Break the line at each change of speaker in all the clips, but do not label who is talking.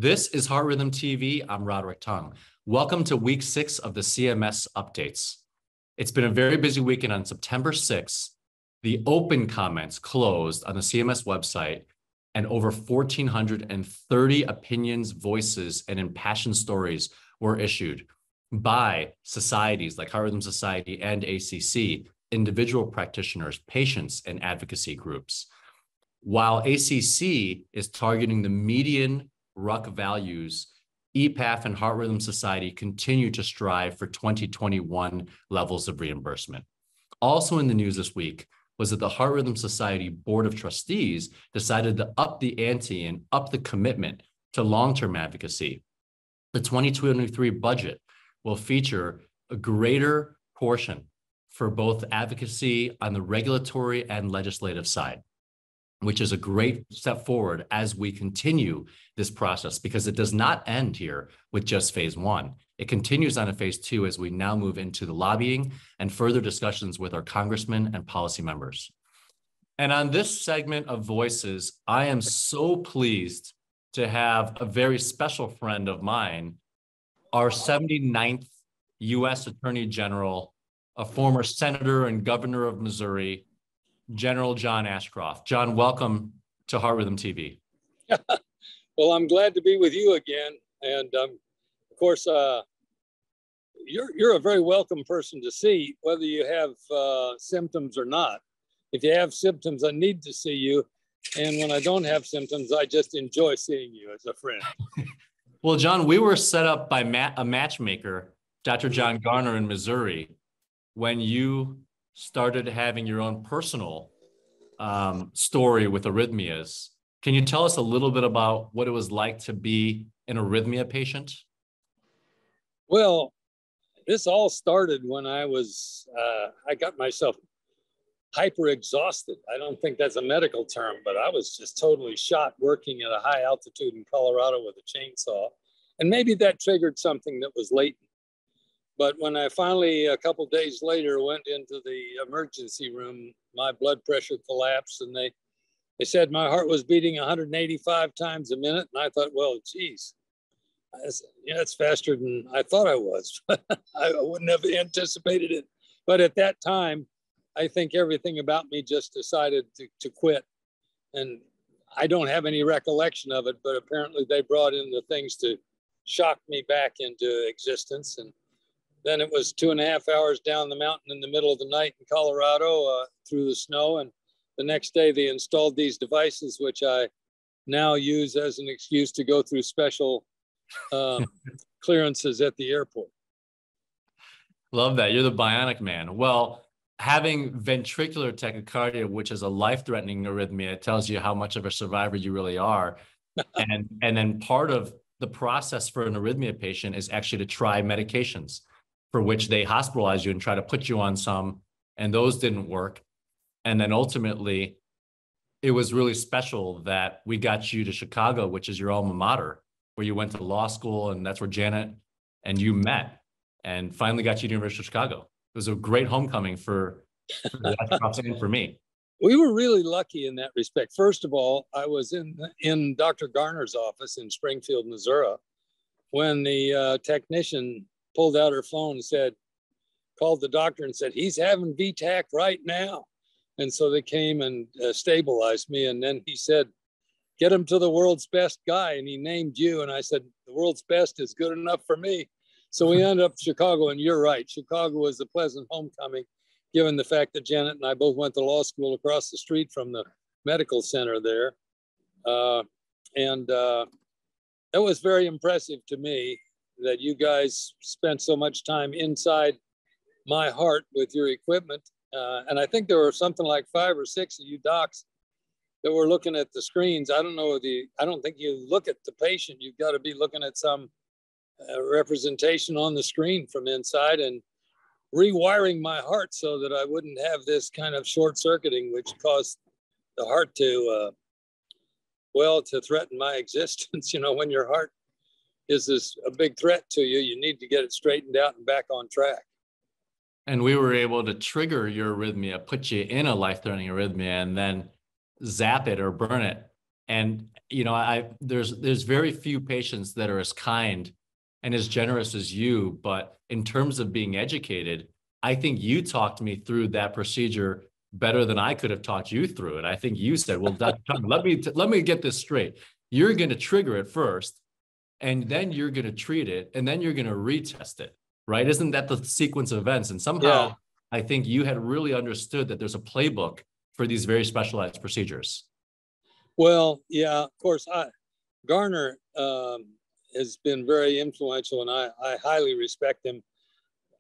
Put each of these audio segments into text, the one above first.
This is Heart Rhythm TV. I'm Roderick Tung. Welcome to week 6 of the CMS updates. It's been a very busy weekend. On September 6th, the open comments closed on the CMS website, and over 1,430 opinions, voices, and impassioned stories were issued by societies like Heart Rhythm Society and ACC, individual practitioners, patients, and advocacy groups. While ACC is targeting the median RUC values, EPAF and Heart Rhythm Society continue to strive for 2021 levels of reimbursement. Also in the news this week was that the Heart Rhythm Society Board of Trustees decided to up the ante and up the commitment to long-term advocacy. The 2023 budget will feature a greater portion for both advocacy on the regulatory and legislative side, which is a great step forward as we continue this process, because it does not end here with just phase 1. It continues on to phase 2 as we now move into the lobbying and further discussions with our congressmen and policy members. And on this segment of Voices, I am so pleased to have a very special friend of mine, our 79th U.S. Attorney General, a former senator and governor of Missouri, General John Ashcroft. John, welcome to Heart Rhythm TV.
Well, I'm glad to be with you again. And of course, you're a very welcome person to see, whether you have symptoms or not. If you have symptoms, I need to see you. And when I don't have symptoms, I just enjoy seeing you as a friend.
Well, John, we were set up by a matchmaker, Dr. John Garner in Missouri, when you started having your own personal story with arrhythmias. Can you tell us a little bit about what it was like to be an arrhythmia patient?
Well, this all started when I got myself hyper exhausted. I don't think that's a medical term, but I was just totally shot working at a high altitude in Colorado with a chainsaw. And maybe that triggered something that was latent. But when I finally, a couple days later, went into the emergency room, my blood pressure collapsed, and they said my heart was beating 185 times a minute. And I thought, well, geez, it's faster than I thought I was. I wouldn't have anticipated it. But at that time, I think everything about me just decided to quit. And I don't have any recollection of it, but apparently they brought in the things to shock me back into existence. And then it was 2.5 hours down the mountain in the middle of the night in Colorado through the snow. And the next day they installed these devices, which I now use as an excuse to go through special clearances at the airport.
Love that. You're the Bionic Man. Well, having ventricular tachycardia, which is a life-threatening arrhythmia, tells you how much of a survivor you really are. And then part of the process for an arrhythmia patient is actually to try medications, for which they hospitalize you and try to put you on some, and those didn't work. And then ultimately, it was really special that we got you to Chicago, which is your alma mater, where you went to law school, and that's where Janet and you met, and finally got you to University of Chicago. It was a great homecoming for and for me.
We were really lucky in that respect. First of all, I was in Dr. Garner's office in Springfield, Missouri, when the technician pulled out her phone and called the doctor and said, he's having VTAC right now. And so they came and stabilized me. And then he said, get him to the world's best guy. And he named you. And I said, the world's best is good enough for me. So we ended up in Chicago. And you're right, Chicago was a pleasant homecoming, given the fact that Janet and I both went to law school across the street from the medical center there. That was very impressive to me, that you guys spent so much time inside my heart with your equipment. And I think there were something like 5 or 6 of you docs that were looking at the screens. I don't think you look at the patient. You've got to be looking at some representation on the screen from inside and rewiring my heart so that I wouldn't have this kind of short circuiting, which caused the heart to threaten my existence. You know, when your heart is a big threat to you, you need to get it straightened out and back on track.
And we were able to trigger your arrhythmia, put you in a life-threatening arrhythmia, and then zap it or burn it And, you know, there's very few patients that are as kind and as generous as you, but in terms of being educated, I think you talked me through that procedure better than I could have talked you through it. I think you said, well, Dr. Chung, let me get this straight. You're going to trigger it first, and then you're going to treat it, and then you're going to retest it, right? Isn't that the sequence of events? And somehow
Yeah.
I think you had really understood that there's a playbook for these very specialized procedures.
Well, yeah, of course, Garner has been very influential, and I highly respect him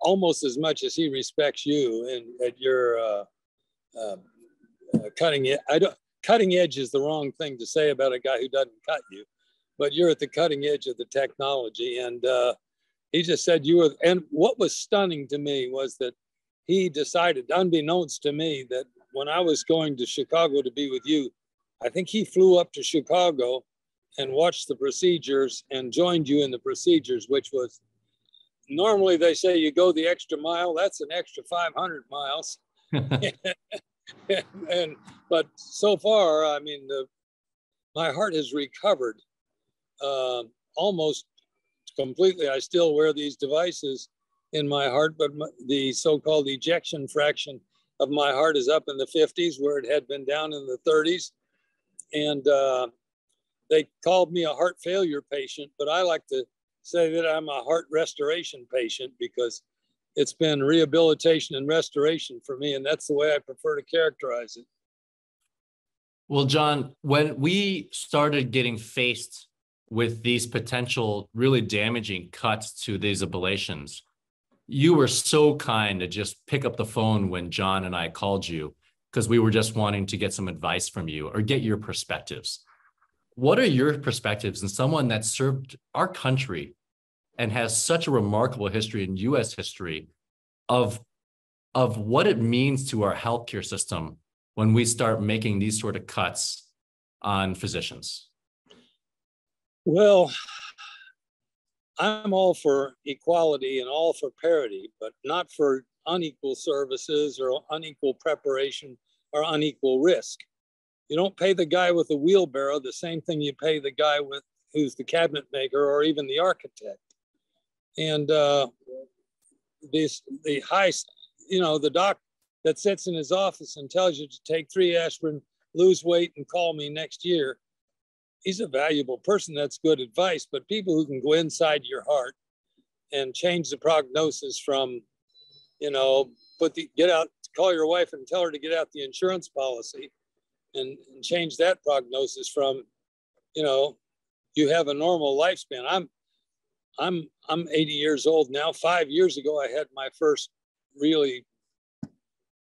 almost as much as he respects you. And at your cutting edge, cutting edge is the wrong thing to say about a guy who doesn't cut you, but you're at the cutting edge of the technology. And he just said you were. And what was stunning to me was that he decided, unbeknownst to me, that when I was going to Chicago to be with you, I think he flew up to Chicago and watched the procedures and joined you in the procedures, which was, normally they say you go the extra mile. That's an extra 500 miles. But so far, I mean, my heart has recovered almost completely. I still wear these devices in my heart, but the so-called ejection fraction of my heart is up in the 50s, where it had been down in the 30s. And they called me a heart failure patient, but I like to say that I'm a heart restoration patient, because it's been rehabilitation and restoration for me, and that's the way I prefer to characterize it.
Well, John, when we started getting faced with these potential really damaging cuts to these ablations, you were so kind to just pick up the phone when John and I called you, because we were just wanting to get some advice from you or get your perspectives. What are your perspectives, and someone that served our country and has such a remarkable history in U.S. history of what it means to our healthcare system when we start making these sort of cuts on physicians?
Well, I'm all for equality and all for parity, but not for unequal services or unequal preparation or unequal risk. You don't pay the guy with the wheelbarrow the same thing you pay the guy who's the cabinet maker or even the architect. And the doc that sits in his office and tells you to take 3 aspirin, lose weight, and call me next year, he's a valuable person. That's good advice. But people who can go inside your heart and change the prognosis from, call your wife and tell her to get out the insurance policy and change that prognosis from, you have a normal lifespan. I'm 80 years old now. 5 years ago, I had my first really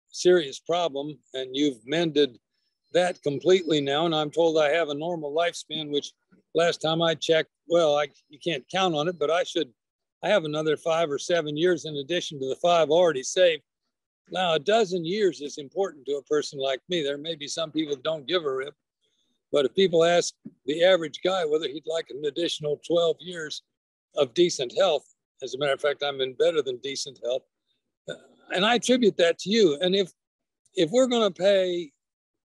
serious problem, and you've mended that completely now. And I'm told I have a normal lifespan, which last time I checked, you can't count on it, but I have another 5 or 7 years in addition to the 5 already saved. Now, a dozen years is important to a person like me. There may be some people that don't give a rip, but if people ask the average guy whether he'd like an additional 12 years of decent health, as a matter of fact, I'm in better than decent health, and I attribute that to you. And if we're going to pay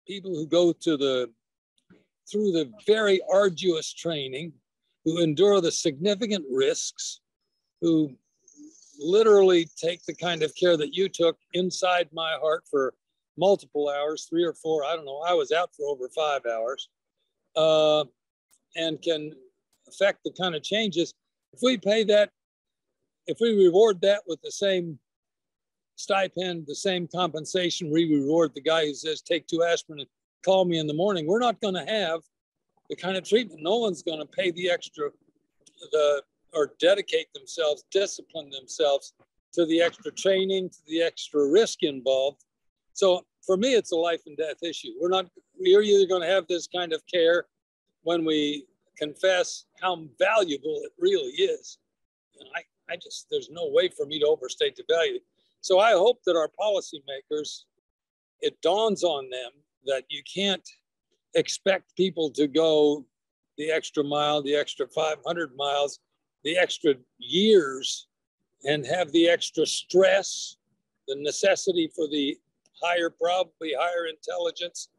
people who go through the very arduous training, who endure the significant risks, who literally take the kind of care that you took inside my heart for multiple hours, 3 or 4, I don't know, I was out for over 5 hours, and can affect the kind of changes. If we pay that, if we reward that with the same stipend, the same compensation, we reward the guy who says, take 2 aspirin and call me in the morning, we're not going to have the kind of treatment. No one's going to pay the extra, or dedicate themselves, discipline themselves to the extra training, to the extra risk involved. So for me, it's a life and death issue. We're either going to have this kind of care when we confess how valuable it really is. And there's no way for me to overstate the value. So I hope that our policymakers, it dawns on them that you can't expect people to go the extra mile, the extra 500 miles, the extra years, and have the extra stress, the necessity for the probably higher intelligence,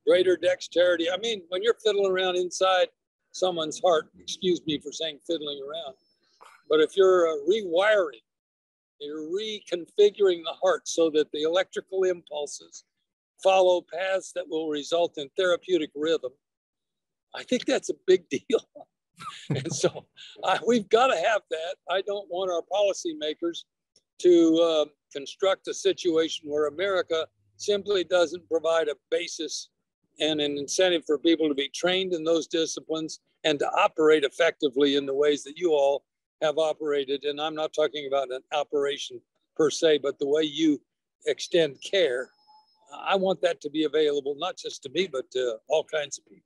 greater dexterity. I mean, when you're fiddling around inside someone's heart, excuse me for saying fiddling around, but if you're rewiring, you're reconfiguring the heart so that the electrical impulses follow paths that will result in therapeutic rhythm, I think that's a big deal. And so we've got to have that. I don't want our policymakers to construct a situation where America simply doesn't provide a basis and an incentive for people to be trained in those disciplines and to operate effectively in the ways that you all have operated. And I'm not talking about an operation per se, but the way you extend care. I want that to be available, not just to me, but to all kinds of people.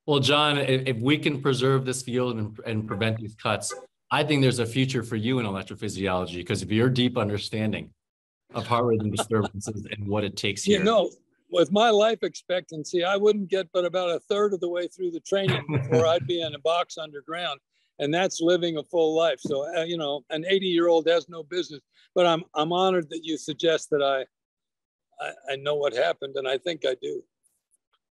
Well, John, if we can preserve this field and prevent these cuts, I think there's a future for you in electrophysiology because of your deep understanding of heart rhythm disturbances and what it takes here.
You know, with my life expectancy, I wouldn't get but about a third of the way through the training before I'd be in a box underground. And that's living a full life. So, you know, an 80-year-old has no business. But I'm honored that you suggest that I know what happened, and I think I do.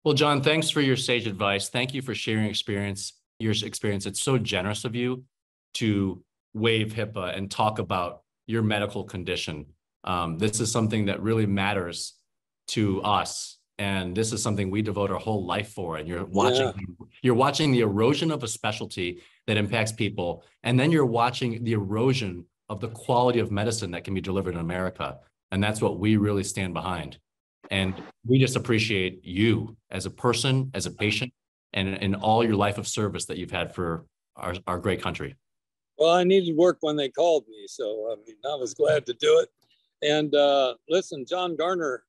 Well, John, thanks for your sage advice. Thank you for sharing your experience. It's so generous of you to waive HIPAA and talk about your medical condition. This is something that really matters to us. And this is something we devote our whole life for. And you're watching the erosion of a specialty that impacts people. And then you're watching the erosion of the quality of medicine that can be delivered in America. And that's what we really stand behind. And we just appreciate you as a person, as a patient, and in all your life of service that you've had for our great country.
Well, I needed work when they called me. So I mean, I was glad to do it. And listen, John Garner,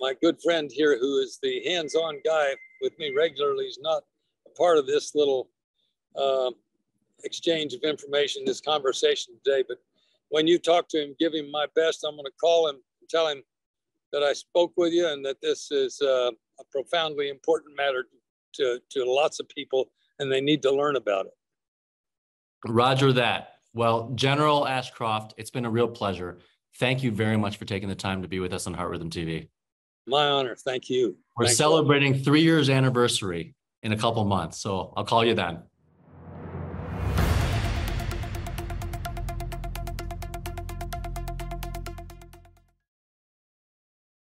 my good friend here, who is the hands-on guy with me regularly, is not a part of this little exchange of information, this conversation today. But when you talk to him, give him my best. I'm going to call him and tell him that I spoke with you and that this is a profoundly important matter to lots of people, and they need to learn about it.
Roger that. Well, General Ashcroft, it's been a real pleasure. Thank you very much for taking the time to be with us on Heart Rhythm TV.
My honor. Thank you.
We're celebrating 3 years anniversary in a couple months, so I'll call you then.